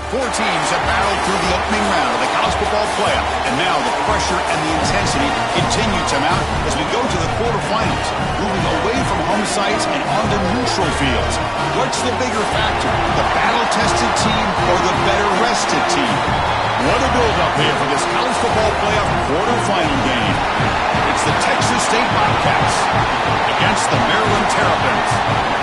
Four teams have battled through the opening round of the college football playoff, and now the pressure and the intensity continue to mount as we go to the quarterfinals, moving away from home sites and onto neutral fields. What's the bigger factor, the battle-tested team or the better-rested team? What a build-up here for this college football playoff quarterfinal game. It's the Texas State Bobcats against the Maryland Terrapins.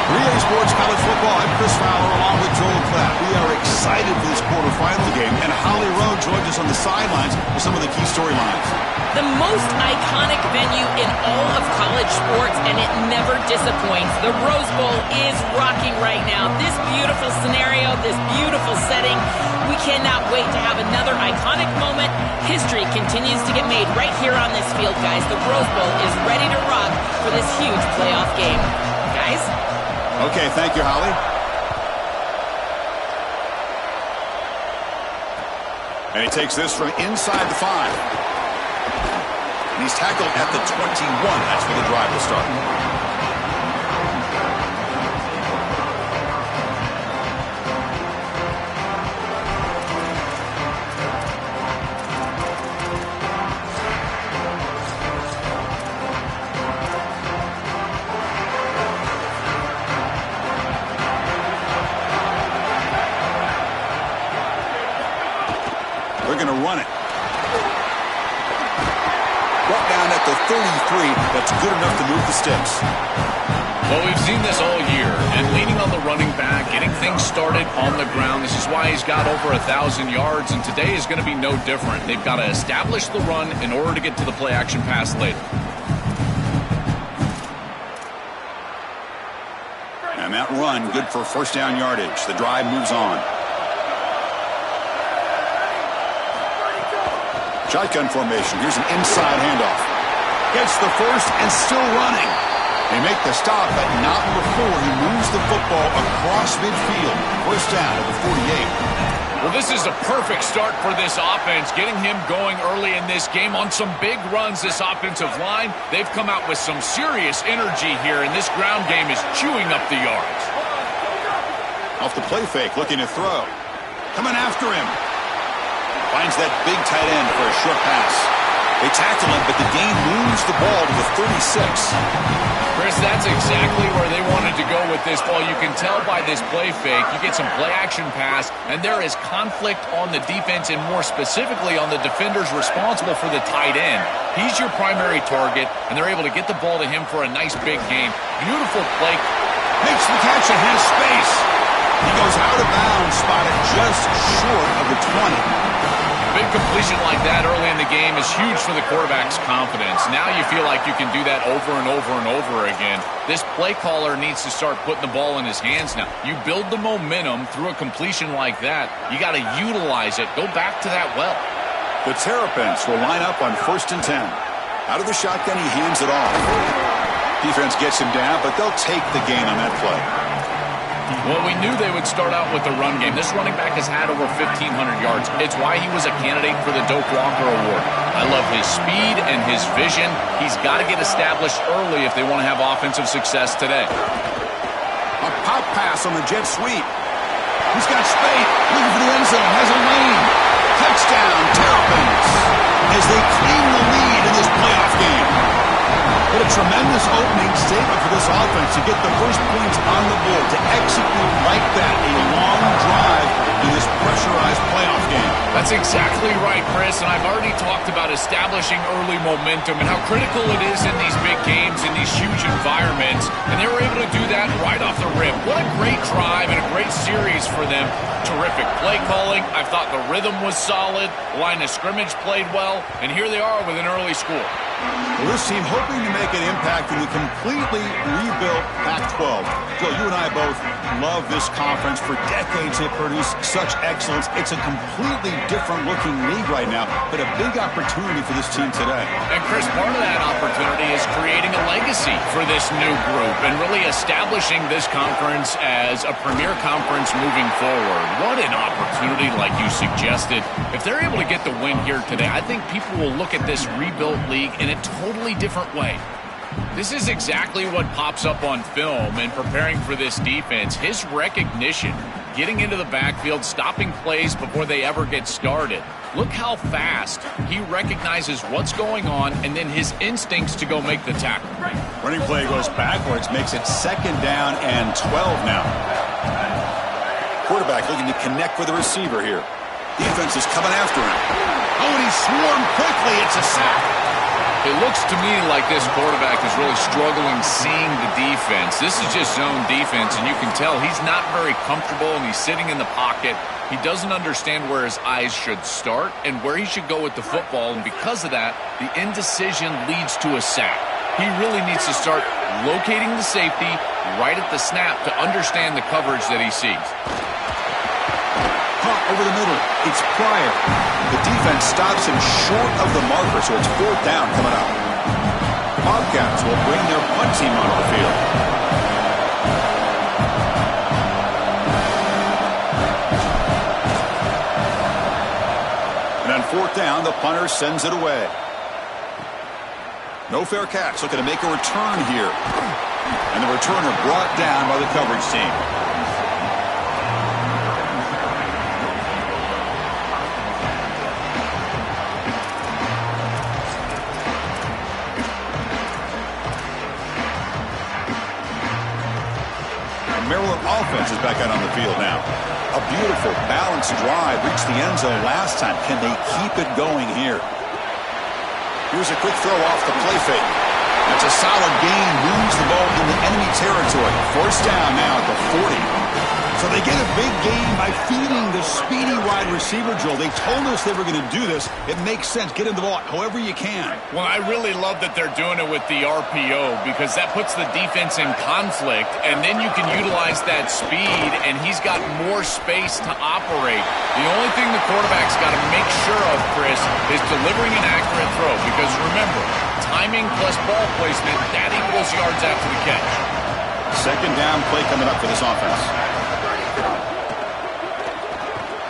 3A Sports College Football, I'm Chris Fowler along with Joel Clapp. We are excited for this quarterfinal game, and Holly Rowe joins us on the sidelines with some of the key storylines. The most iconic venue in all of college sports, and it never disappoints. The Rose Bowl is rocking right now. This beautiful scenario, this beautiful setting. We cannot wait to have another iconic moment. History continues to get made right here on this field, guys. The Rose Bowl is ready to rock for this huge playoff game. Guys? Okay, thank you, Holly. And he takes this from inside the 5. And he's tackled at the 21. That's where the drive will start. They're going to run it. Brought down at the 33. That's good enough to move the sticks. Well, we've seen this all year, and leaning on the running back, getting things started on the ground. This is why he's got over 1,000 yards, and today is going to be no different. They've got to establish the run in order to get to the play-action pass later. And that run, good for first down yardage. The drive moves on. Shotgun formation. Here's an inside handoff. Gets the first and still running. They make the stop, but not before he moves the football across midfield. First down at the 48. Well, this is a perfect start for this offense, getting him going early in this game on some big runs. This offensive line, they've come out with some serious energy here, and this ground game is chewing up the yards. Off the play fake, looking to throw. Coming after him. Finds that big tight end for a short pass. They tackle him, but the gain moves the ball to the 36. Chris, that's exactly where they wanted to go with this ball. You can tell by this play fake. You get some play-action pass, and there is conflict on the defense, and more specifically on the defenders responsible for the tight end. He's your primary target, and they're able to get the ball to him for a nice big gain. Beautiful play. Makes the catch and has space. He goes out of bounds, spotted just short of the 20. Big completion like that early in the game is huge for the quarterback's confidence. Now you feel like you can do that over and over and over again. This play caller needs to start putting the ball in his hands now. You build the momentum through a completion like that. You got to utilize it. Go back to that well. The Terrapins will line up on 1st and 10. Out of the shotgun, he hands it off. Defense gets him down, but they'll take the gain on that play. Well, we knew they would start out with the run game. This running back has had over 1,500 yards. It's why he was a candidate for the Doak Walker Award. I love his speed and his vision. He's got to get established early if they want to have offensive success today. A pop pass on the jet sweep. He's got space. Looking for the end zone. Has a lane. Touchdown, Terrapins, as they claim the lead in this playoff game. What a tremendous opening statement for this offense to get the first points on the board, to execute like that a long drive in this pressurized playoff game. That's exactly right, Chris, and I've already talked about establishing early momentum and how critical it is in these big games, in these huge environments, and they were able to do that right off the rip. What a great drive and a great series for them. Terrific play calling. I thought the rhythm was solid. Line of scrimmage played well, and here they are with an early score. Well, this team hoping to make an impact in the completely rebuilt Pac-12. Joe, you and I both love this conference. For decades, they produce such excellence. It's a completely different-looking league right now, but a big opportunity for this team today. And, Chris, part of that opportunity is creating a legacy for this new group and really establishing this conference as a premier conference moving forward. What an opportunity, like you suggested. If they're able to get the win here today, I think people will look at this rebuilt league in a totally different way. This is exactly what pops up on film in preparing for this defense. His recognition getting into the backfield, stopping plays before they ever get started. Look how fast he recognizes what's going on and then his instincts to go make the tackle. Running play goes backwards, makes it 2nd down and 12 now. Quarterback looking to connect with the receiver here. Defense is coming after him. Oh, and he swarmed quickly. It's a sack. It looks to me like this quarterback is really struggling seeing the defense. This is just zone defense, and you can tell he's not very comfortable, and he's sitting in the pocket. He doesn't understand where his eyes should start and where he should go with the football, and because of that, the indecision leads to a sack. He really needs to start locating the safety right at the snap to understand the coverage that he sees. Over the middle, it's Pryor. The defense stops him short of the marker, so it's 4th down coming up. Bobcats will bring their punt team onto the field. And on 4th down, the punter sends it away. No fair catch, looking to make a return here. And the returner brought down by the coverage team. Offense is back out on the field now. A beautiful, balanced drive reached the end zone last time. Can they keep it going here? Here's a quick throw off the play fake. That's a solid gain. Moves the ball into enemy territory. 1st down now at the 40. So they get a big gain by feeding the speedy wide receiver drill. They told us they were going to do this. It makes sense. Get him the ball however you can. Well, I really love that they're doing it with the RPO because that puts the defense in conflict, and then you can utilize that speed, and he's got more space to operate. The only thing the quarterback's got to make sure of, Chris, is delivering an accurate throw because remember, timing plus ball placement, that equals yards after the catch. 2nd down play coming up for this offense.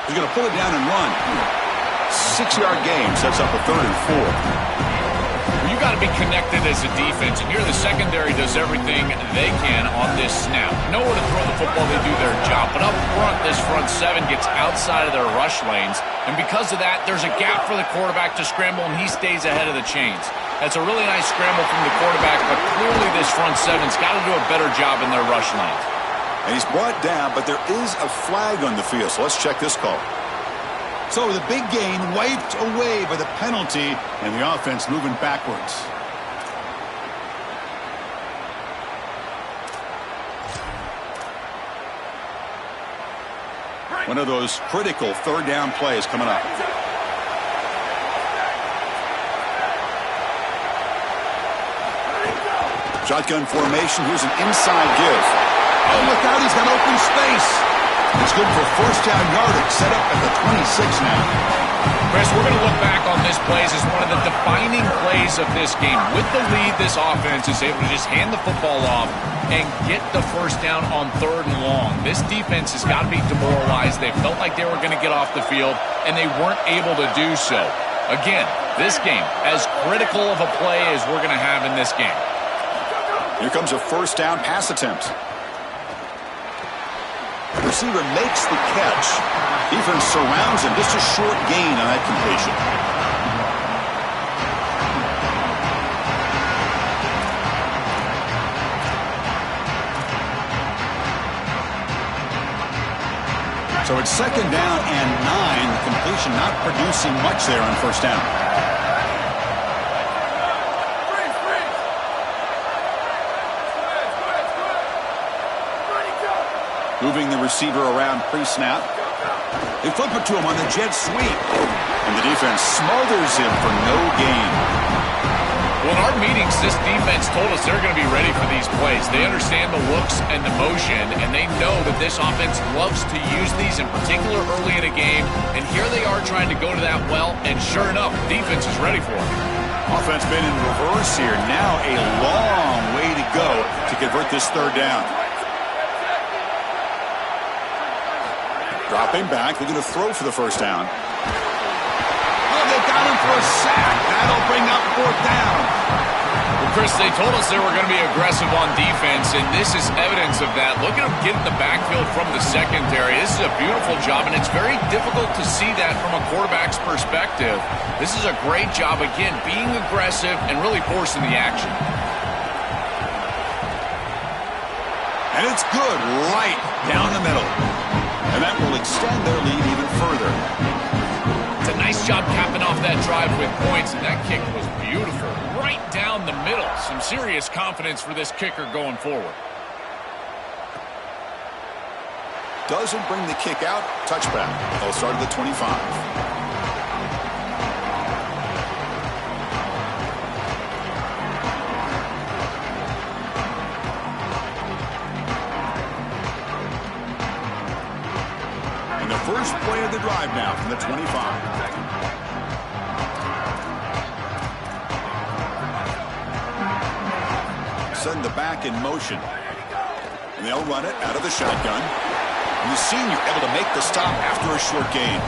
He's going to pull it down and run. 6-yard gain sets up a 3rd and 4. Well, you got to be connected as a defense, and here the secondary does everything they can on this snap. Nowhere to throw the football, they do their job. But up front, this front 7 gets outside of their rush lanes, and because of that, there's a gap for the quarterback to scramble, and he stays ahead of the chains. That's a really nice scramble from the quarterback, but clearly this front 7's got to do a better job in their rush lanes. And he's brought down, but there is a flag on the field, so let's check this call. So the big gain wiped away by the penalty, and the offense moving backwards. One of those critical 3rd down plays coming up. Shotgun formation, here's an inside give. Oh, look out, he's got open space. It's good for 1st down yardage, set up at the 26 now. Chris, we're going to look back on this play as one of the defining plays of this game. With the lead, this offense is able to just hand the football off and get the 1st down on 3rd and long. This defense has got to be demoralized. They felt like they were going to get off the field, and they weren't able to do so. Again, this game, as critical of a play as we're going to have in this game. Here comes a 1st down pass attempt. The receiver makes the catch. Defense surrounds him. Just a short gain on that completion. So it's 2nd down and 9. The completion not producing much there on 1st down. Moving the receiver around pre-snap. They flip it to him on the jet sweep. And the defense smothers him for no gain. Well, in our meetings, this defense told us they're going to be ready for these plays. They understand the looks and the motion, and they know that this offense loves to use these, in particular early in a game. And here they are trying to go to that well, and sure enough, defense is ready for it. Offense been in reverse here. Now a long way to go to convert this 3rd down. Dropping back, they're going to throw for the 1st down. Oh, they got him for a sack. That'll bring up 4th down. The Chris, they told us they were going to be aggressive on defense, and this is evidence of that. Look at them get in the backfield from the secondary. This is a beautiful job, and it's very difficult to see that from a quarterback's perspective. This is a great job, again, being aggressive and really forcing the action. And it's good right down the middle. And that will extend their lead even further. It's a nice job capping off that drive with points, and that kick was beautiful. Right down the middle. Some serious confidence for this kicker going forward. Doesn't bring the kick out. Touchback. They'll start at the 25. First play of the drive now from the 25. Send the back in motion. And they'll run it out of the shotgun. And the senior able to make the stop after a short gain.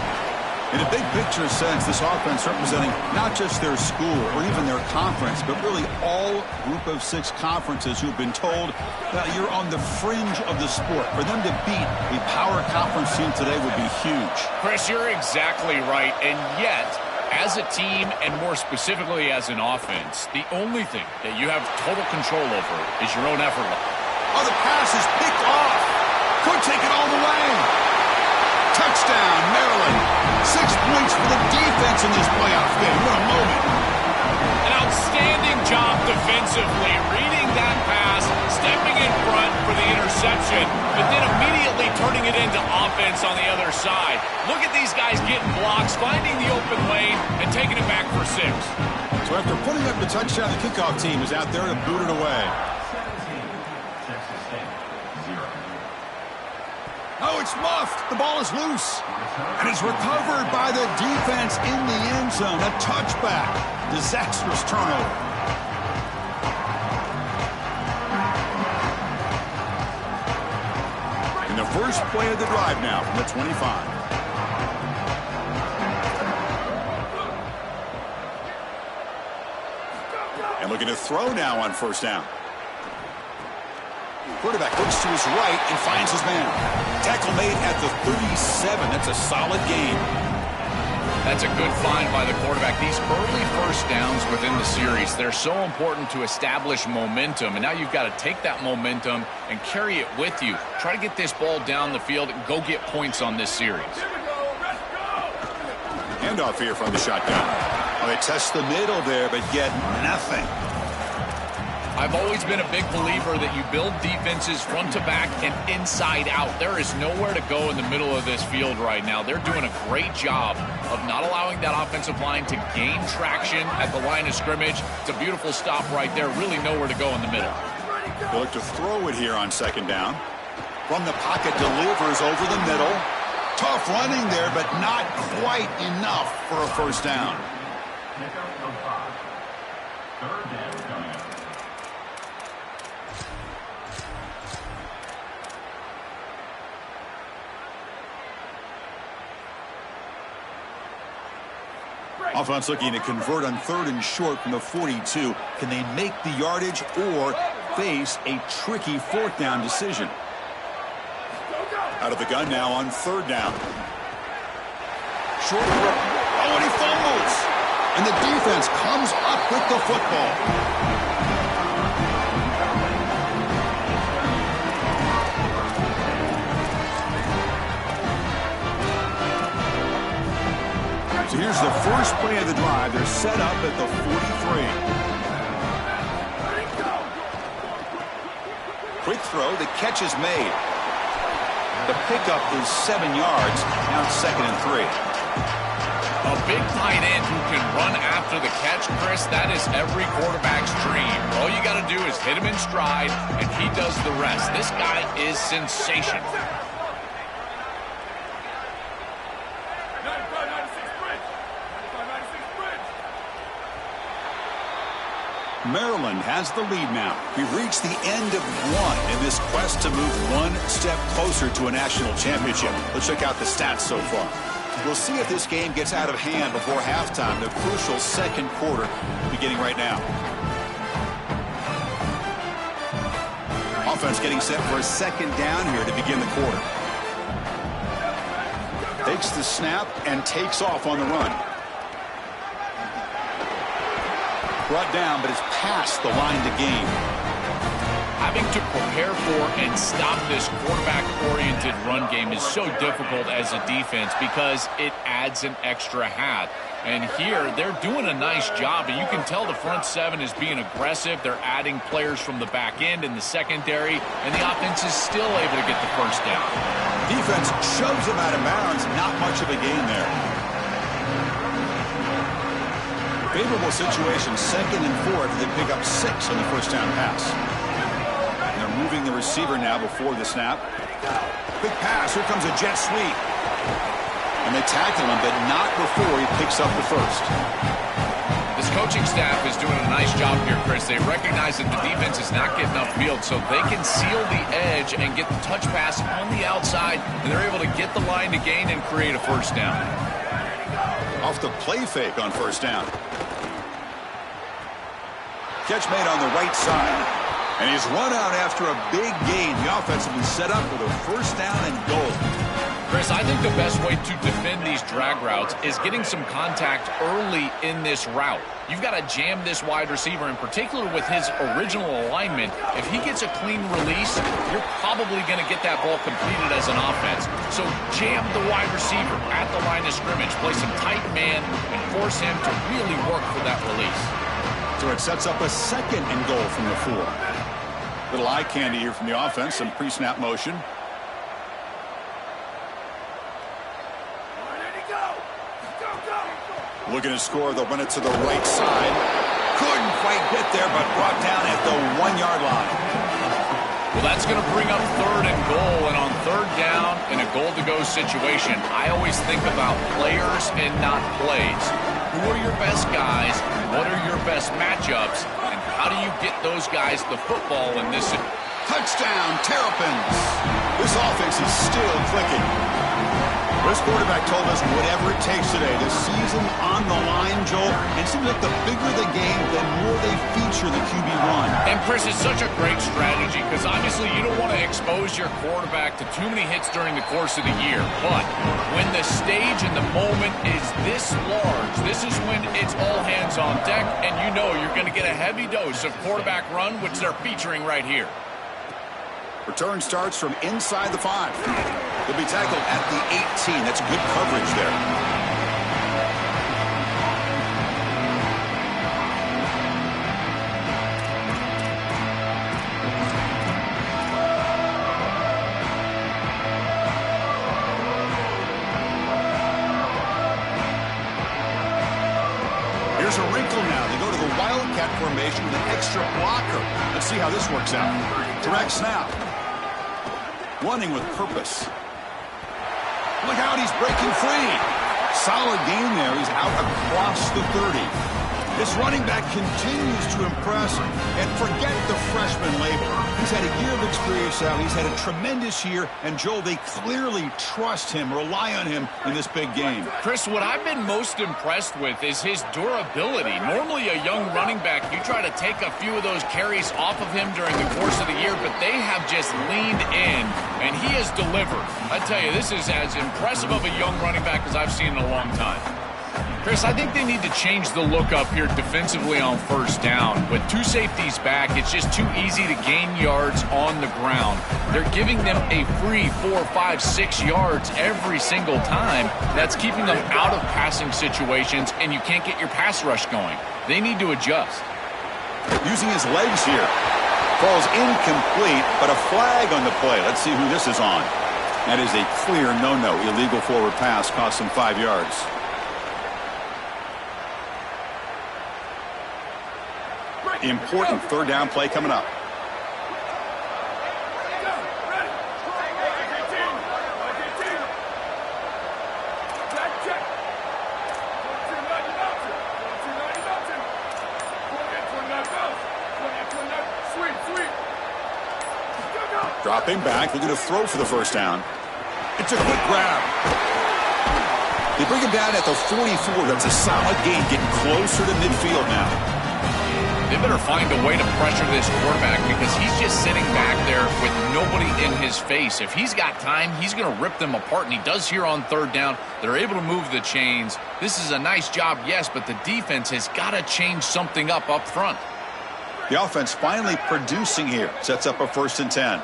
In a big picture sense, this offense representing not just their school or even their conference, but really all group of 6 conferences who've been told that you're on the fringe of the sport. For them to beat a power conference team today would be huge. Chris, you're exactly right. And yet, as a team and more specifically as an offense, the only thing that you have total control over is your own effort. Oh, the pass is picked off. Could take it all the way. Touchdown, Maryland. 6 points for the defense in this playoff game. What a moment. An outstanding job defensively, reading that pass, stepping in front for the interception, but then immediately turning it into offense on the other side. Look at these guys getting blocks, finding the open lane, and taking it back for 6. So after putting up the touchdown, the kickoff team is out there to boot it away. Oh, it's muffed. The ball is loose. And it's recovered by the defense in the end zone. A touchback. Disastrous turnover. And the first play of the drive now from the 25. And looking to throw now on first down. Quarterback looks to his right and finds his man. Tackle made at the 37. That's a solid gain. That's a good find by the quarterback. These early first downs within the series, they're so important to establish momentum. And now you've got to take that momentum and carry it with you. Try to get this ball down the field and go get points on this series. Handoff here from the shotgun. Well, they test the middle there, but get nothing. I've always been a big believer that you build defenses front to back and inside out. There is nowhere to go in the middle of this field right now. They're doing a great job of not allowing that offensive line to gain traction at the line of scrimmage. It's a beautiful stop right there. Really nowhere to go in the middle. They look to throw it here on second down. From the pocket, delivers over the middle. Tough running there, but not quite enough for a first down. Offense looking to convert on 3rd and short from the 42. Can they make the yardage or face a tricky 4th down decision? Out of the gun now on 3rd down. Short throw. Oh, and he fumbles. And the defense comes up with the football. So here's the first play of the drive. They're set up at the 43. Quick throw. The catch is made. The pickup is 7 yards. Now it's 2nd and 3. A big tight end who can run after the catch, Chris, that is every quarterback's dream. All you got to do is hit him in stride, and he does the rest. This guy is sensational. Maryland has the lead now. We've reached the end of one in this quest to move one step closer to a national championship. Let's check out the stats so far. We'll see if this game gets out of hand before halftime, the crucial second quarter beginning right now. offense getting set for a second down here to begin the quarter. Takes the snap and takes off on the run. Brought down, but it's past the line to gain. Having to prepare for and stop this quarterback-oriented run game is so difficult as a defense because it adds an extra hat. And here, they're doing a nice job, and you can tell the front seven is being aggressive. They're adding players from the back end in the secondary, and the offense is still able to get the first down. Defense shoves him out of bounds. Not much of a gain there. Favorable situation, 2nd and 4. They pick up 6 on the first down pass. And they're moving the receiver now before the snap. Quick pass. Here comes a jet sweep. And they tackle him, but not before he picks up the first. This coaching staff is doing a nice job here, Chris. They recognize that the defense is not getting upfield, so they can seal the edge and get the touch pass on the outside, and they're able to get the line to gain and create a first down. Off the play fake on first down. Catch made on the right side. And he's run out after a big gain. The offense will be set up with a first down and goal. Chris, I think the best way to defend these drag routes is getting some contact early in this route. You've got to jam this wide receiver, in particular with his original alignment. If he gets a clean release, you're probably going to get that ball completed as an offense. So jam the wide receiver at the line of scrimmage, play some tight man, and force him to really work for that release. So it sets up a 2nd and goal from the 4. Little eye candy here from the offense, some pre-snap motion. Looking to score, they'll run it to the right side. Couldn't quite get there, but brought down at the 1-yard line. Well, that's going to bring up 3rd and goal, and on 3rd down in a goal-to-go situation, I always think about players and not plays. Who are your best guys? What are your best matchups? And how do you get those guys the football in this? Touchdown, Terrapins. This offense is still clicking. This quarterback told us whatever it takes today. The season on the line, Joel. And it seems like the bigger the game, the more they feature the QB1. And Chris, it's such a great strategy because obviously you don't want to expose your quarterback to too many hits during the course of the year. But when the stage and the moment is this large, this is when it's all hands on deck, and you know you're going to get a heavy dose of quarterback run, which they're featuring right here. Return starts from inside the 5. He'll be tackled at the 18. That's good coverage there. Here's a wrinkle now. They go to the Wildcat formation with an extra blocker. Let's see how this works out. Direct snap. Running with purpose. Look out, he's breaking free. Solid game there. He's out across the 30. This running back continues to impress, and forget the freshman label. He's had a year of experience out. He's had a tremendous year, and Joel, they clearly trust him, rely on him in this big game. Chris, what I've been most impressed with is his durability. Normally a young running back, you try to take a few of those carries off of him during the course of the year, but they have just leaned in, and he has delivered. I tell you, this is as impressive of a young running back as I've seen in a long time. Chris, I think they need to change the look up here defensively on first down. With 2 safeties back, it's just too easy to gain yards on the ground. They're giving them a free 4, 5, 6 yards every single time. That's keeping them out of passing situations, and you can't get your pass rush going. They need to adjust. Using his legs here. Falls incomplete, but a flag on the play. Let's see who this is on. That is a clear no-no. Illegal forward pass, cost them 5 yards. Important 3rd down play coming up. Dropping back, looking to throw for the first down. It's a quick grab. They bring him down at the 44. That's a solid gain, getting closer to midfield now. They better find a way to pressure this quarterback because he's just sitting back there with nobody in his face. If he's got time, he's going to rip them apart, and he does here on third down. They're able to move the chains. This is a nice job, yes, but the defense has got to change something up front. The offense finally producing here. Sets up a 1st and 10.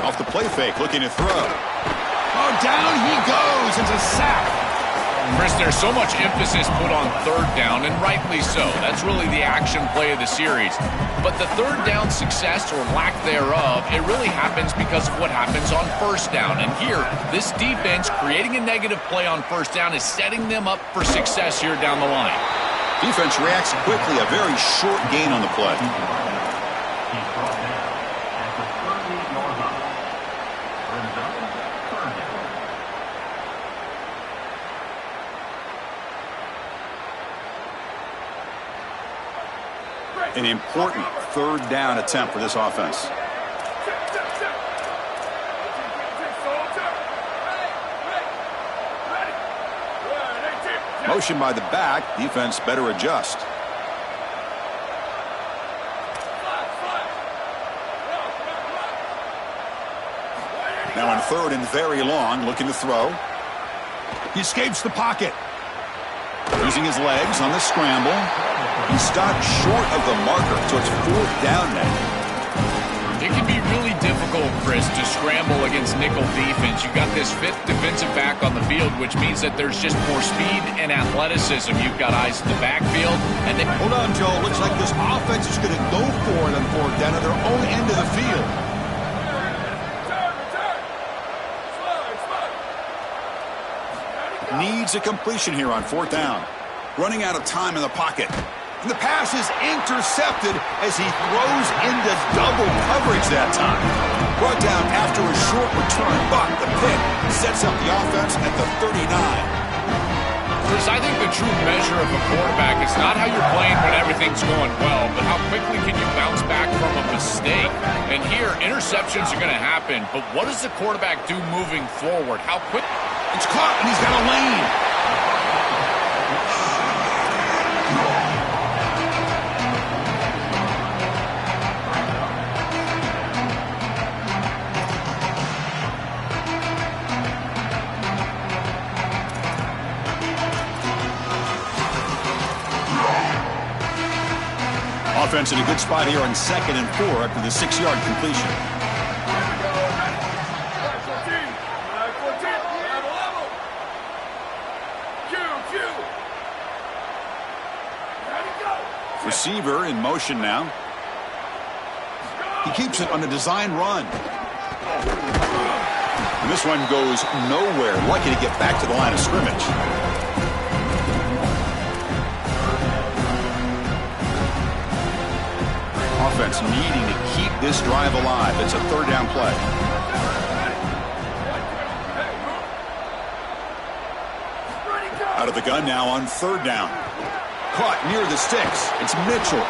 Off the play fake, looking to throw. Oh, down he goes. It's a sack. Chris, there's so much emphasis put on third down, and rightly so. That's really the action play of the series. But the third down success, or lack thereof, it really happens because of what happens on first down. And here, this defense creating a negative play on first down is setting them up for success here down the line. Defense reacts quickly, a very short gain on the play. An important third down attempt for this offense. Motion by the back. Defense better adjust. Now in third and very long, looking to throw. He escapes the pocket. Using his legs on the scramble. He stopped short of the marker, so it's 4th down now. It can be really difficult, Chris, to scramble against nickel defense. You've got this 5th defensive back on the field, which means that there's just more speed and athleticism. You've got eyes in the backfield. And then hold on, Joe. Looks like this offense is going to go for it on 4th down at their own end of the field. Needs a completion here on 4th down. Running out of time in the pocket. And the pass is intercepted as he throws into double coverage that time. Brought down after a short return, but the pick sets up the offense at the 39. Chris, I think the true measure of a quarterback is not how you're playing when everything's going well, but how quickly can you bounce back from a mistake. And here, interceptions are going to happen, but what does the quarterback do moving forward? How quick? It's caught, and he's got a lane. Offense in a good spot here on 2nd and 4 after the 6-yard completion. Receiver in motion now. He keeps it on a design run. And this one goes nowhere. Lucky to get back to the line of scrimmage. Offense needing to keep this drive alive. It's a 3rd down play. Out of the gun now on 3rd down. Caught near the sticks. It's Mitchell.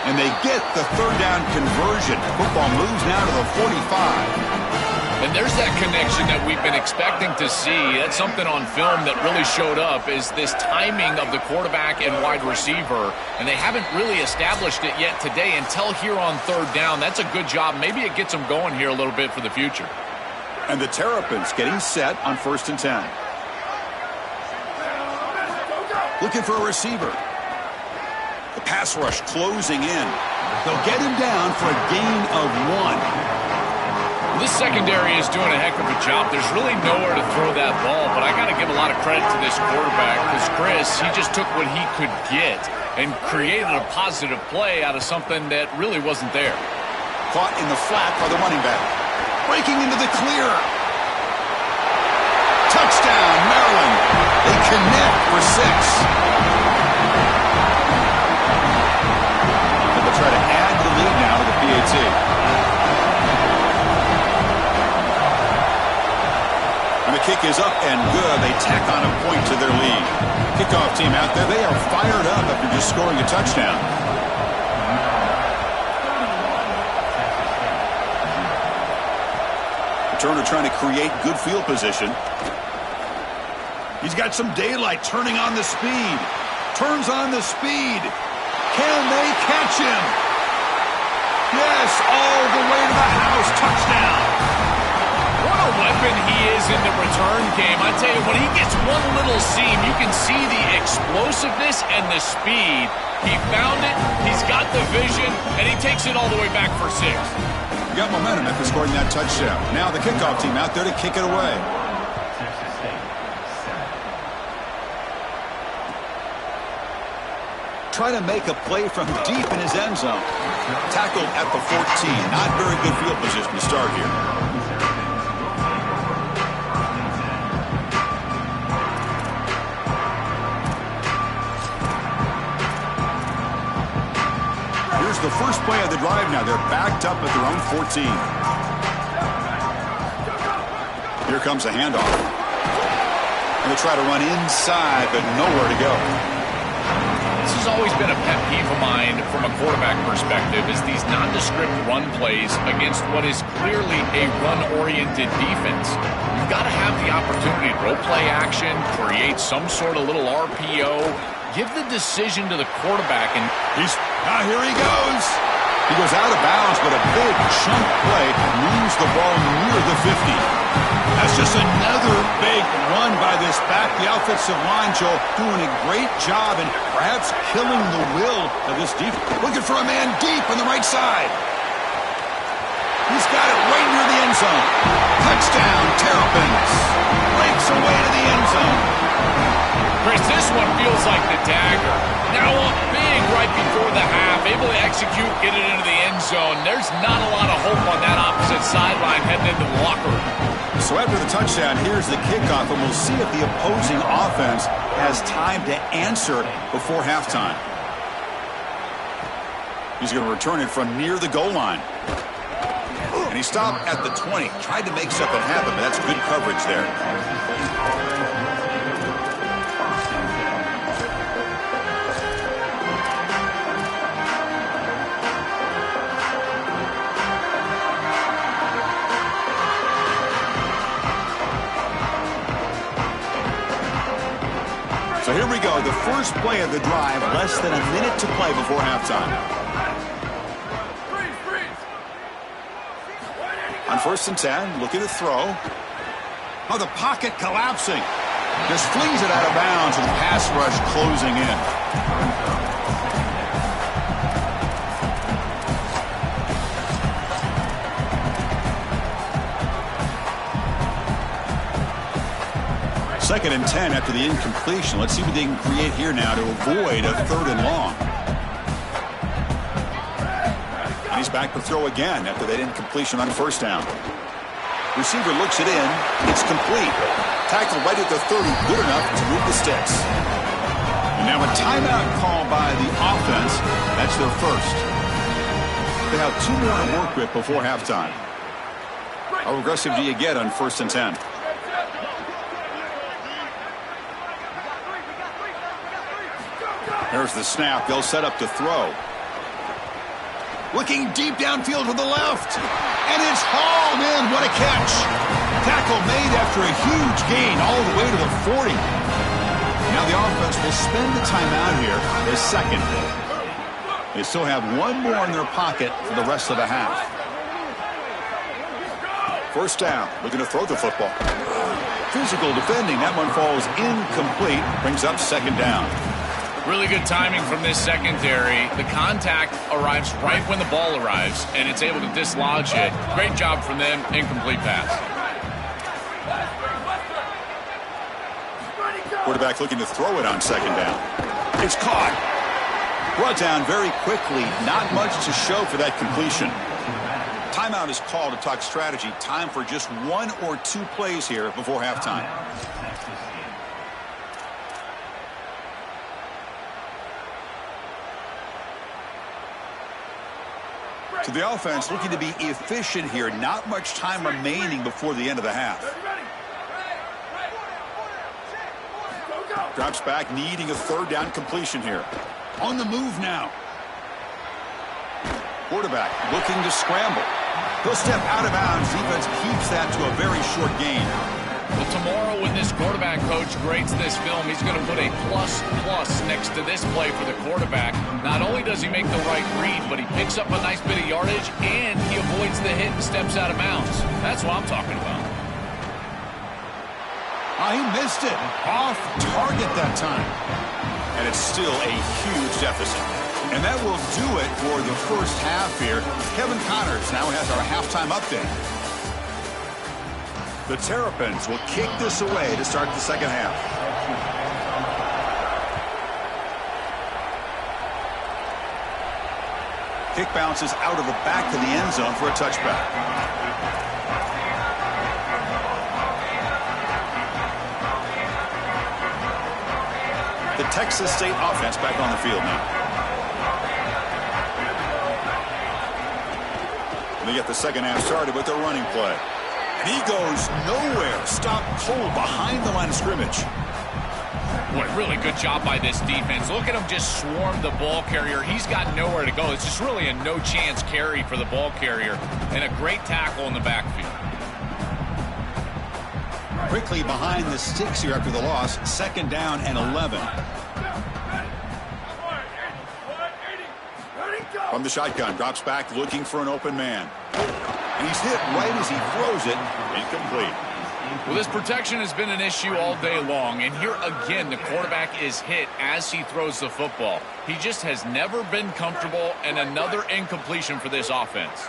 And they get the 3rd down conversion. Football moves now to the 45. And there's that connection that we've been expecting to see. That's something on film that really showed up, is this timing of the quarterback and wide receiver. And they haven't really established it yet today until here on 3rd down. That's a good job. Maybe it gets them going here a little bit for the future. And the Terrapins getting set on 1st and 10. Looking for a receiver. The pass rush closing in. They'll get him down for a gain of 1. This secondary is doing a heck of a job. There's really nowhere to throw that ball, but I got to give a lot of credit to this quarterback because Chris, he just took what he could get and created a positive play out of something that really wasn't there. Caught in the flat by the running back. Breaking into the clear. Touchdown, Maryland. They connect for 6. And they'll try to add the lead now to the PAT. And the kick is up and good. They tack on a point to their lead. Kickoff team out there, they are fired up after just scoring a touchdown. Turner trying to create good field position. He's got some daylight, turning on the speed. turns on the speed. Can they catch him? Yes, all the way to the house. Touchdown. What a weapon he is in the return game. I tell you, when he gets one little seam, you can see the explosiveness and the speed. He found it, he's got the vision, and he takes it all the way back for 6. Got momentum after scoring that touchdown. Now the kickoff team out there to kick it away. Trying to make a play from deep in his end zone. Tackled at the 14. Not very good field position to start here. Here's the first play of the drive now. They're backed up at their own 14. Here comes a handoff. And they try to run inside, but nowhere to go. This has always been a pet peeve of mine from a quarterback perspective, is these nondescript run plays against what is clearly a run-oriented defense. You've got to have the opportunity to throw play action, create some sort of little RPO, give the decision to the quarterback, and here he goes. He goes out of bounds, but a big chunk play moves the ball near the 50. That's just another big run by this back. The offensive line, Joel, doing a great job and perhaps killing the will of this defense. Looking for a man deep on the right side. He's got it right near the end zone. Touchdown, Terrapins. Breaks away to the end zone. Chris, this one feels like the dagger. Now up big right before the half, able to execute, get it into the end zone. There's not a lot of hope on that opposite sideline heading into the locker room. So after the touchdown, here's the kickoff, and we'll see if the opposing offense has time to answer before halftime. He's going to return it from near the goal line. And he stopped at the 20. Tried to make something happen, but that's good coverage there. So here we go, the first play of the drive, less than a minute to play before halftime. On 1st and 10, looking to throw. Oh, the pocket collapsing. Just flings it out of bounds with the pass rush closing in. Second and 10 after the incompletion. Let's see what they can create here now to avoid a 3rd and long. And he's back to throw again after that incompletion on 1st down. Receiver looks it in. It's complete. Tackle right at the 30. Good enough to move the sticks. And now a timeout call by the offense. That's their first. They have 2 more to work with before halftime. How aggressive do you get on 1st and 10? There's the snap. They'll set up to throw. Looking deep downfield to the left. And it's hauled in. What a catch. Tackle made after a huge gain all the way to the 40. Now the offense will spend the timeout here, their second. They still have 1 more in their pocket for the rest of the half. 1st down. Looking to throw the football. Physical defending. That one falls incomplete. Brings up 2nd down. Really good timing from this secondary. The contact arrives right when the ball arrives, and it's able to dislodge it. Great job from them. Incomplete pass. Quarterback looking to throw it on 2nd down. It's caught. Brought down very quickly. Not much to show for that completion. Timeout is called to talk strategy. Time for just 1 or 2 plays here before halftime. So the offense looking to be efficient here. Not much time remaining before the end of the half. Drops back, needing a 3rd down completion here. On the move now. Quarterback looking to scramble. He'll step out of bounds. Defense keeps that to a very short gain. Well, to tomorrow when this quarterback coach grades this film, he's going to put a plus next to this play for the quarterback. Not only does he make the right read, but he picks up a nice bit of yardage, and he avoids the hit and steps out of bounds. That's what I'm talking about. He missed it. Off target that time. And it's still a huge deficit. And that will do it for the first half here. Kevin Connors now has our halftime update. The Terrapins will kick this away to start the second half. Kick bounces out of the back of the end zone for a touchback. The Texas State offense back on the field now. And they get the second half started with their running play. And he goes nowhere. Stopped cold behind the line of scrimmage. What a really good job by this defense. Look at him just swarm the ball carrier. He's got nowhere to go. It's just really a no-chance carry for the ball carrier. And a great tackle in the backfield. Quickly behind the sticks here after the loss. Second down and 11. From the shotgun, drops back looking for an open man. And he's hit right as he throws it. Incomplete. Well, this protection has been an issue all day long. And here again, the quarterback is hit as he throws the football. He just has never been comfortable, and another incompletion for this offense.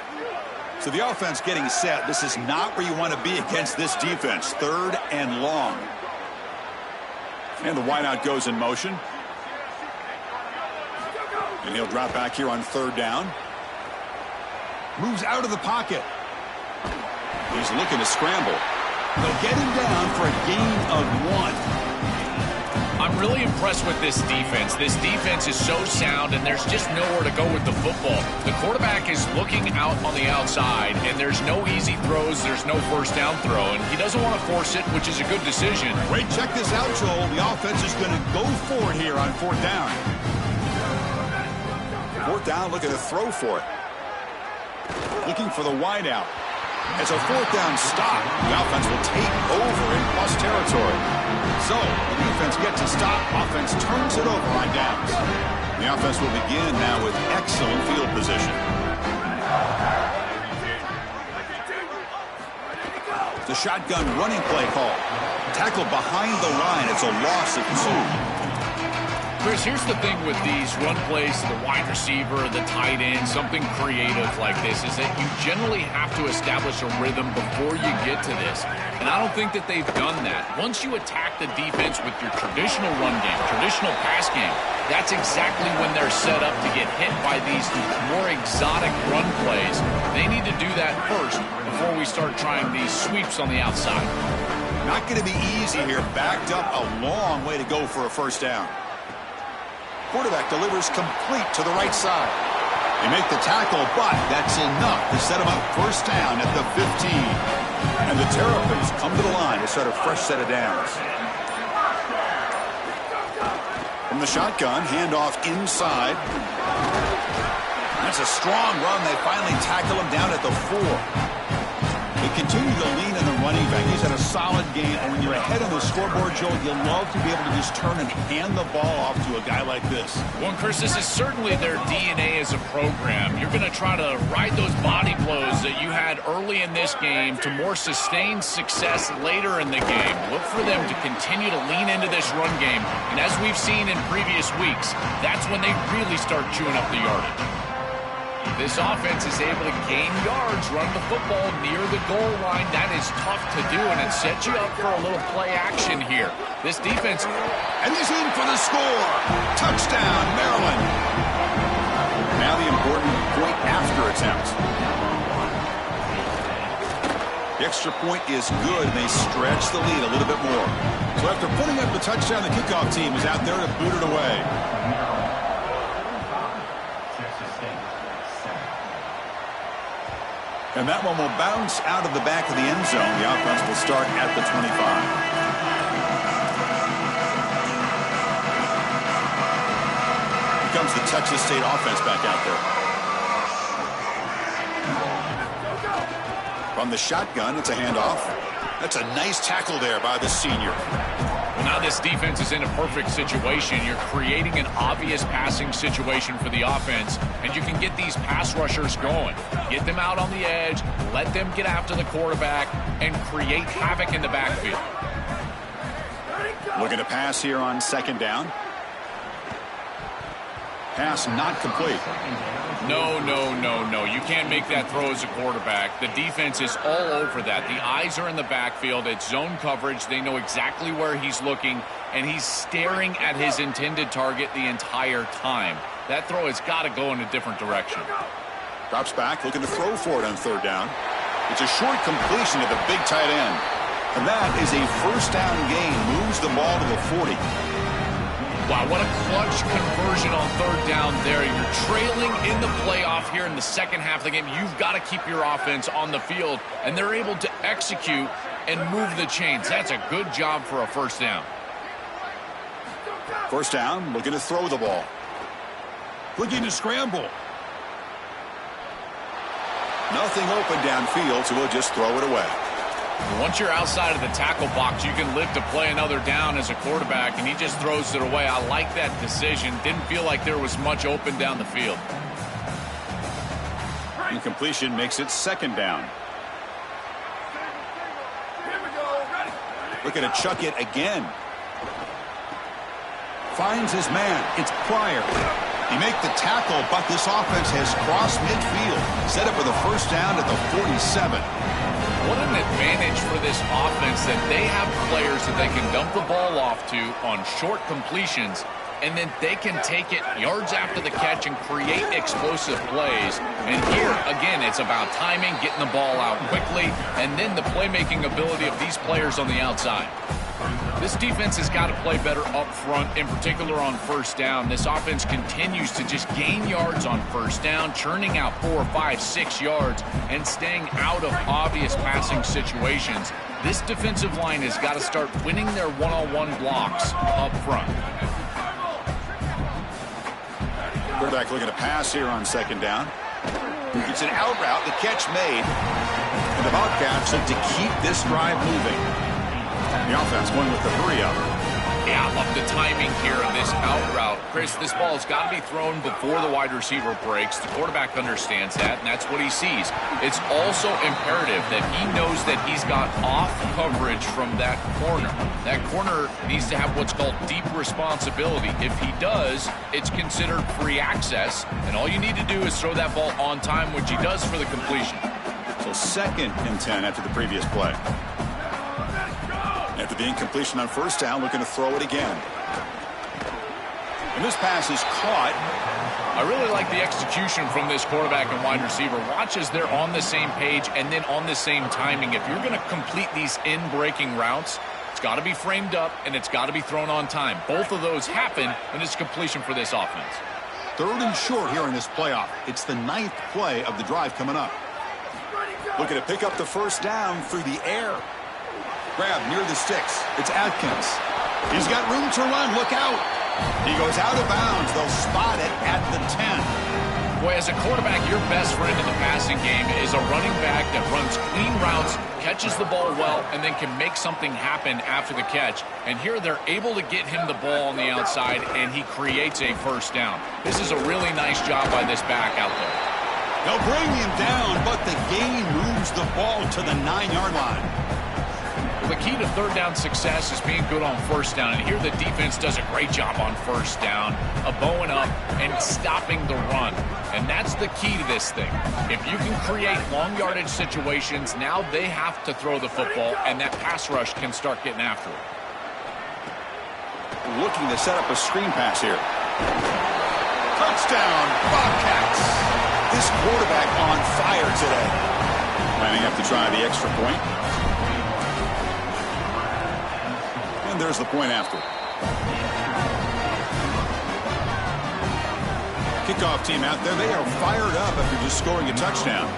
So the offense getting set. This is not where you want to be against this defense. Third and long. And the wideout goes in motion. And he'll drop back here on third down. Moves out of the pocket. He's looking to scramble. They'll get him down for a gain of 1. I'm really impressed with this defense. This defense is so sound, and there's just nowhere to go with the football. The quarterback is looking out on the outside, and there's no easy throws. There's no first down throw, and he doesn't want to force it, which is a good decision. Great, check this out, Joel. The offense is going to go for it here on fourth down. Fourth down, looking to throw for it. Looking for the wideout. As a fourth down stop, the offense will take over in plus territory. So, the defense gets a stop. Offense turns it over on downs. The offense will begin now with excellent field position. The shotgun running play call. Tackled behind the line. It's a loss of 2. Chris, here's the thing with these run plays to the wide receiver, the tight end, something creative like this, is that you generally have to establish a rhythm before you get to this. And I don't think that they've done that. Once you attack the defense with your traditional run game, traditional pass game, that's exactly when they're set up to get hit by these more exotic run plays. They need to do that first before we start trying these sweeps on the outside. Not going to be easy here. Backed up a long way to go for a first down. Quarterback delivers complete to the right side. They make the tackle, but that's enough to set him up first down at the 15. And the Terrapins come to the line to start a fresh set of downs. From the shotgun, handoff inside. That's a strong run. They finally tackle him down at the 4. They continue to lean in the running back. He's had a solid game. And when you're ahead on the scoreboard, Joel, you love to be able to just turn and hand the ball off to a guy like this. Well, Chris, this is certainly their DNA as a program. You're going to try to ride those body blows that you had early in this game to more sustained success later in the game. Look for them to continue to lean into this run game. And as we've seen in previous weeks, that's when they really start chewing up the yardage. This offense is able to gain yards, run the football near the goal line. That is tough to do, and it sets you up for a little play action here. This defense... And he's in for the score. Touchdown, Maryland. Now the important point after attempt. The extra point is good, and they stretch the lead a little bit more. So after putting up the touchdown, the kickoff team is out there to boot it away. And that one will bounce out of the back of the end zone. The offense will start at the 25. Here comes the Texas State offense back out there. From the shotgun, it's a handoff. That's a nice tackle there by the senior. Well, now this defense is in a perfect situation. You're creating an obvious passing situation for the offense, and you can get these pass rushers going. Get them out on the edge, let them get after the quarterback, and create havoc in the backfield. Looking to pass here on second down. Pass not complete. No. You can't make that throw as a quarterback. The defense is all over that. The eyes are in the backfield. It's zone coverage. They know exactly where he's looking, and he's staring at his intended target the entire time. That throw has got to go in a different direction. Drops back, looking to throw for it on third down. It's a short completion to the big tight end. And that is a first down gain. Moves the ball to the 40. Wow, what a clutch conversion on third down there. You're trailing in the playoff here in the second half of the game. You've got to keep your offense on the field, and they're able to execute and move the chains. That's a good job for a first down. First down, looking to throw the ball. Looking to scramble. Nothing open downfield, so we'll just throw it away. Once you're outside of the tackle box, you can live to play another down as a quarterback, and he just throws it away. I like that decision. Didn't feel like there was much open down the field. Incompletion makes it second down. Looking to chuck it again. Finds his man. It's Pryor. He makes the tackle, but this offense has crossed midfield. Set up for the first down at the 47. What an advantage for this offense that they have players that they can dump the ball off to on short completions, and then they can take it yards after the catch and create explosive plays. And here, again, it's about timing, getting the ball out quickly, and then the playmaking ability of these players on the outside. This defense has got to play better up front, in particular on first down. This offense continues to just gain yards on first down, churning out 4, 5, 6 yards, and staying out of obvious passing situations. This defensive line has got to start winning their one-on-one blocks up front. Quarterback looking to pass here on second down. It's an out route, the catch made. And the Bobcats look to keep this drive moving. The offense going with the hurry-up. Yeah, I love the timing here of this out route. Chris, this ball's got to be thrown before the wide receiver breaks. The quarterback understands that, and that's what he sees. It's also imperative that he knows that he's got off coverage from that corner. That corner needs to have what's called deep responsibility. If he does, it's considered free access, and all you need to do is throw that ball on time, which he does for the completion. So 2nd and 10 after the previous play. After the incompletion on first down, looking to throw it again. And this pass is caught. I really like the execution from this quarterback and wide receiver. Watch as they're on the same page and then on the same timing. If you're going to complete these in-breaking routes, it's got to be framed up and it's got to be thrown on time. Both of those happen, and it's completion for this offense. 3rd and short here in this playoff. It's the 9th play of the drive coming up. Looking to pick up the first down through the air. Grab near the sticks. It's Atkins. He's got room to run. Look out. He goes out of bounds. They'll spot it at the 10. Boy, as a quarterback, your best friend in the passing game is a running back that runs clean routes, catches the ball well, and then can make something happen after the catch. And here they're able to get him the ball on the outside, and he creates a first down. This is a really nice job by this back out there. They'll bring him down, but the gain moves the ball to the 9-yard line. The key to third down success is being good on first down. And here the defense does a great job on first down, bowing up and stopping the run. And that's the key to this thing. If you can create long yardage situations, now they have to throw the football, and that pass rush can start getting after it. Looking to set up a screen pass here. Touchdown, Bobcats. This quarterback on fire today. Lining up to try the extra point. And there's the point after. Kickoff team out there. They are fired up after just scoring a touchdown.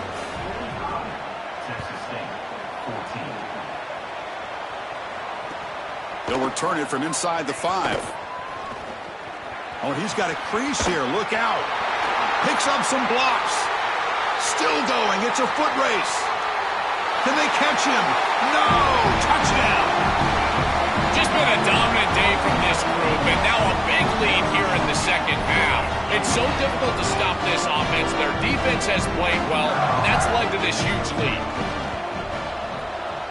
They'll return it from inside the 5. Oh, he's got a crease here. Look out. Picks up some blocks. Still going. It's a foot race. Can they catch him? No! Touchdown! Just been a dominant day from this group, and now a big lead here in the second half. It's so difficult to stop this offense. Their defense has played well, and that's led to this huge lead.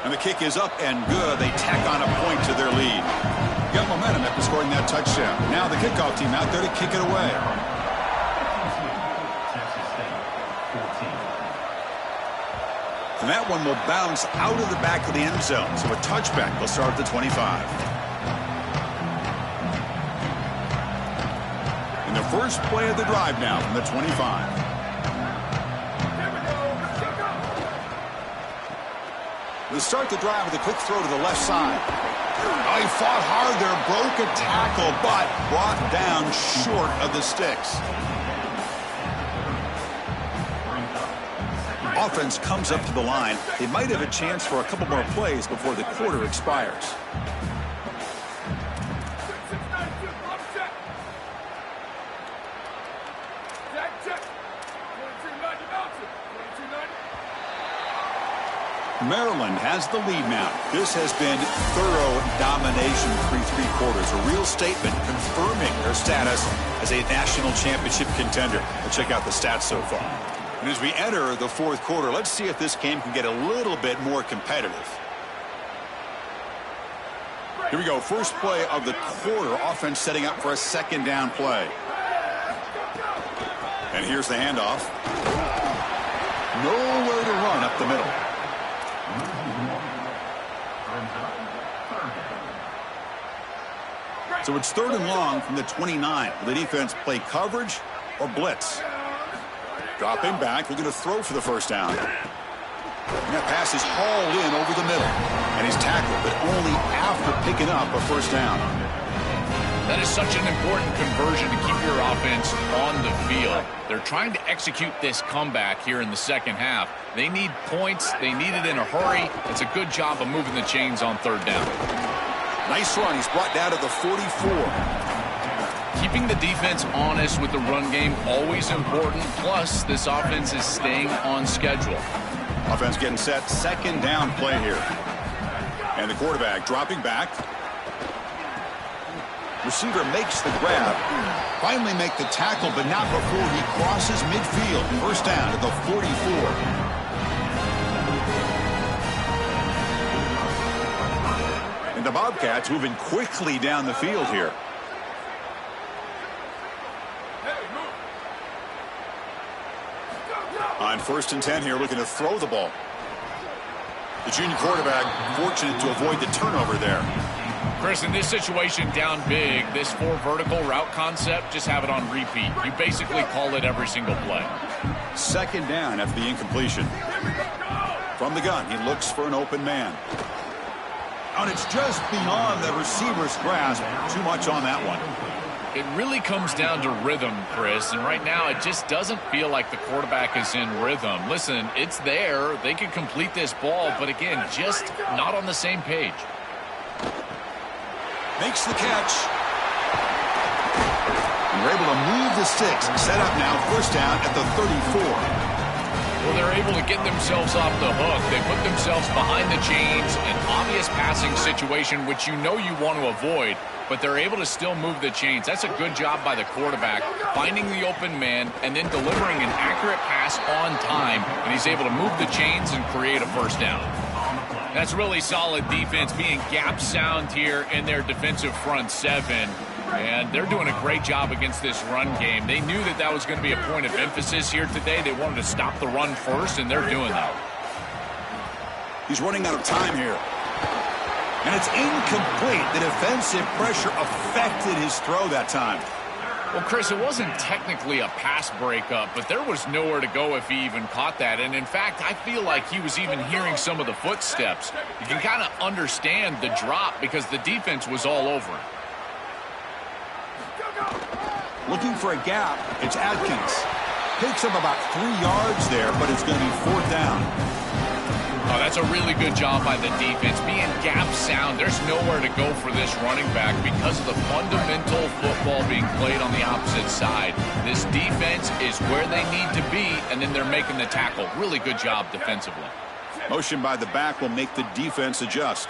And the kick is up and good. They tack on a point to their lead. Got momentum after scoring that touchdown. Now the kickoff team out there to kick it away. And that one will bounce out of the back of the end zone. So a touchback will start at the 25. And the first play of the drive now from the 25. They start the drive with a quick throw to the left side. Oh, he fought hard there, broke a tackle, but brought down short of the sticks. Offense comes up to the line. They might have a chance for a couple more plays before the quarter expires. Maryland has the lead now. This has been thorough domination through 3 quarters. A real statement confirming their status as a national championship contender. Let's check out the stats so far. And as we enter the 4th quarter, let's see if this game can get a little bit more competitive. Here we go. First play of the quarter. Offense setting up for a second down play. And here's the handoff. Nowhere to run up the middle. So it's 3rd and long from the 29. Will the defense play coverage or blitz? Dropping back, looking to throw for the first down. And that pass is hauled in over the middle. And he's tackled, but only after picking up a first down. That is such an important conversion to keep your offense on the field. They're trying to execute this comeback here in the second half. They need points. They need it in a hurry. It's a good job of moving the chains on 3rd down. Nice run. He's brought down to the 44. Keeping the defense honest with the run game, always important. Plus, this offense is staying on schedule. Offense getting set. Second down play here. And the quarterback dropping back. Receiver makes the grab. Finally make the tackle, but not before he crosses midfield. First down at the 44. The Bobcats moving quickly down the field here. On 1st and 10 here, looking to throw the ball. The junior quarterback fortunate to avoid the turnover there. Chris, in this situation down big, this 4 vertical route concept, just have it on repeat. You basically call it every single play. Second down after the incompletion. From the gun, he looks for an open man. And it's just beyond the receiver's grasp. Too much on that one. It really comes down to rhythm, Chris, and right now it just doesn't feel like the quarterback is in rhythm. Listen, it's there. They can complete this ball, but again, just not on the same page. Makes the catch. And we're able to move the sticks. Set up now, first down at the 34. Well, they're able to get themselves off the hook. They put themselves behind the chains, an obvious passing situation, which you know you want to avoid, but they're able to still move the chains. That's a good job by the quarterback, finding the open man and then delivering an accurate pass on time, and he's able to move the chains and create a first down. That's really solid defense, being gap sound here in their defensive front 7. And they're doing a great job against this run game. They knew that that was going to be a point of emphasis here today. They wanted to stop the run first, and they're doing that. He's running out of time here. And it's incomplete. The defensive pressure affected his throw that time. Well, Chris, it wasn't technically a pass breakup, but there was nowhere to go if he even caught that. And, in fact, I feel like he was even hearing some of the footsteps. You can kind of understand the drop because the defense was all over him. Looking for a gap. It's Adkins. Picks up about 3 yards there, but it's going to be 4th down. Oh, that's a really good job by the defense. Being gap sound, there's nowhere to go for this running back because of the fundamental football being played on the opposite side. This defense is where they need to be, and then they're making the tackle. Really good job defensively. Motion by the back will make the defense adjust.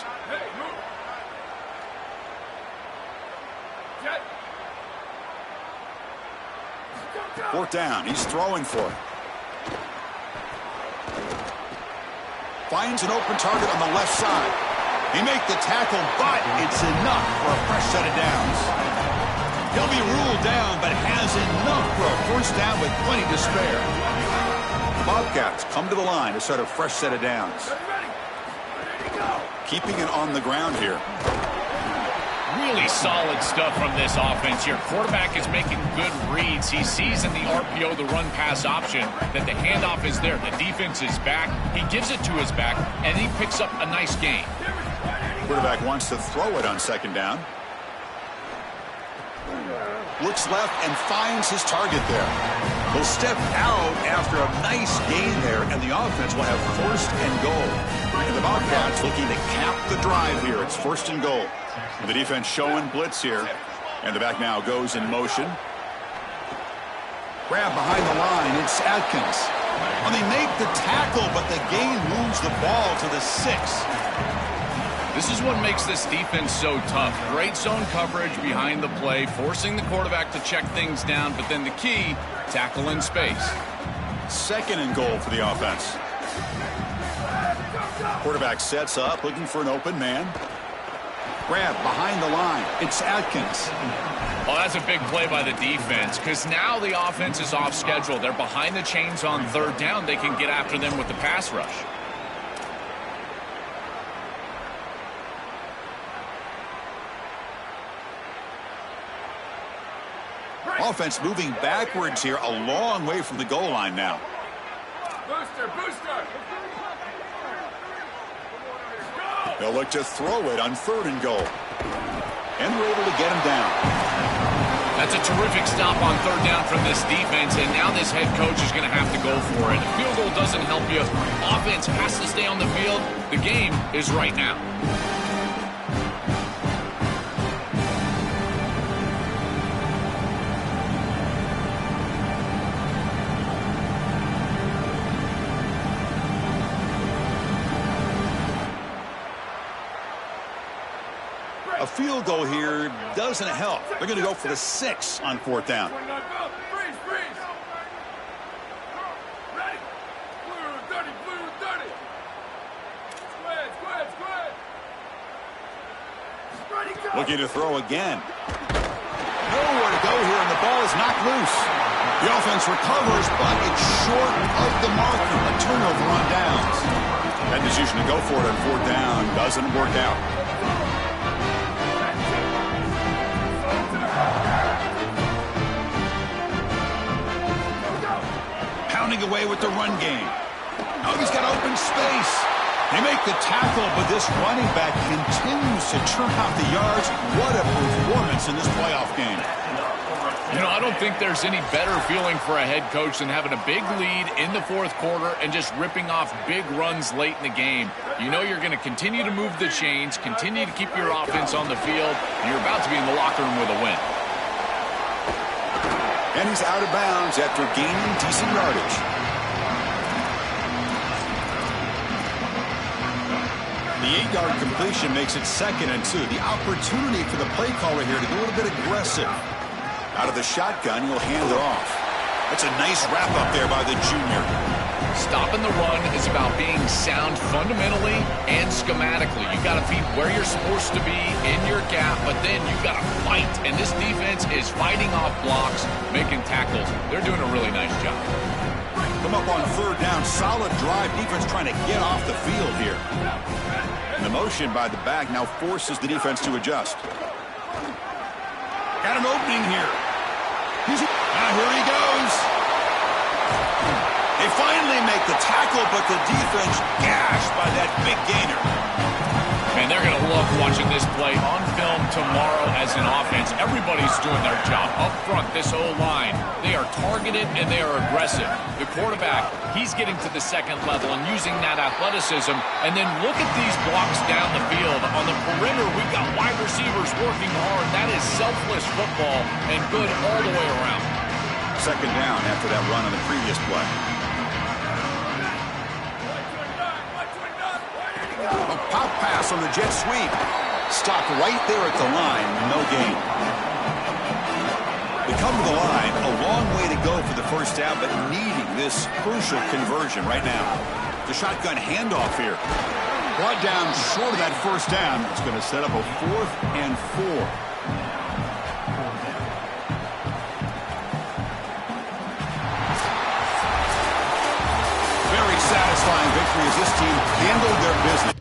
Fourth down. He's throwing for it. Finds an open target on the left side. He makes the tackle, but it's enough for a fresh set of downs. He'll be ruled down, but has enough for a first down with plenty to spare. The Bobcats come to the line to start a fresh set of downs. Keeping it on the ground here. Really solid stuff from this offense. Your quarterback is making good reads. He sees in the RPO, the run-pass option, that the handoff is there. The defense is back. He gives it to his back, and he picks up a nice gain. Quarterback wants to throw it on second down. Looks left and finds his target there. He'll step out after a nice gain there, and the offense will have first and goal. And the Bobcats looking to cap the drive here. It's first and goal. The defense showing blitz here. And the back now goes in motion. Grab behind the line. It's Atkins. Well, they make the tackle, but the gain moves the ball to the 6. This is what makes this defense so tough. Great zone coverage behind the play, forcing the quarterback to check things down, but then the key, tackle in space. Second and goal for the offense. Quarterback sets up, looking for an open man. Grab behind the line. It's Atkins. Well, that's a big play by the defense, because now the offense is off schedule. They're behind the chains on third down. They can get after them with the pass rush. Offense moving backwards here, a long way from the goal line now. Booster, booster. They'll look to throw it on third and goal. And we're able to get him down. That's a terrific stop on third down from this defense, and now this head coach is going to have to go for it. A field goal doesn't help you. Offense has to stay on the field. The game is right now. A field goal here doesn't help. They're going to go for the 6 on fourth down. Freeze, freeze. Ready. Blue 30, blue 30. Square, square, square. Ready, go. Looking to throw again. Nowhere to go here, and the ball is knocked loose. The offense recovers, but it's short of the marker. A turnover on downs. That decision to go for it on fourth down doesn't work out. Pounding away with the run game. Oh, he's got open space. They make the tackle, but this running back continues to churn out the yards. What a performance in this playoff game. You know, I don't think there's any better feeling for a head coach than having a big lead in the fourth quarter and just ripping off big runs late in the game. You know you're going to continue to move the chains, continue to keep your offense on the field, and you're about to be in the locker room with a win. And he's out of bounds after gaining decent yardage. The 8-yard completion makes it 2nd and 2. The opportunity for the play caller here to be a little bit aggressive. Out of the shotgun, he'll hand it off. That's a nice wrap-up there by the junior. Stopping the run is about being sound fundamentally and schematically. You got to be where you're supposed to be in your gap, but then you got to fight. And this defense is fighting off blocks, making tackles. They're doing a really nice job. Come up on third down. Solid drive. Defense trying to get off the field here. And the motion by the back now forces the defense to adjust. Got an opening here. Now here he goes. They finally make the tackle, but the defense gashed by that big gainer. Man, they're going to love watching this play on film tomorrow as an offense. Everybody's doing their job up front, this whole line. They are targeted and they are aggressive. The quarterback, he's getting to the second level and using that athleticism. And then look at these blocks down the field. On the perimeter, we've got wide receivers working hard. That is selfless football and good all the way around. Second down after that run on the previous play. 129, 129. pass on the jet sweep. Stopped right there at the line. No gain. They come to the line. A long way to go for the first down, but needing this crucial conversion right now. The shotgun handoff here. Brought down short of that first down. It's going to set up a 4th and 4. Very satisfying victory as this team handled their business.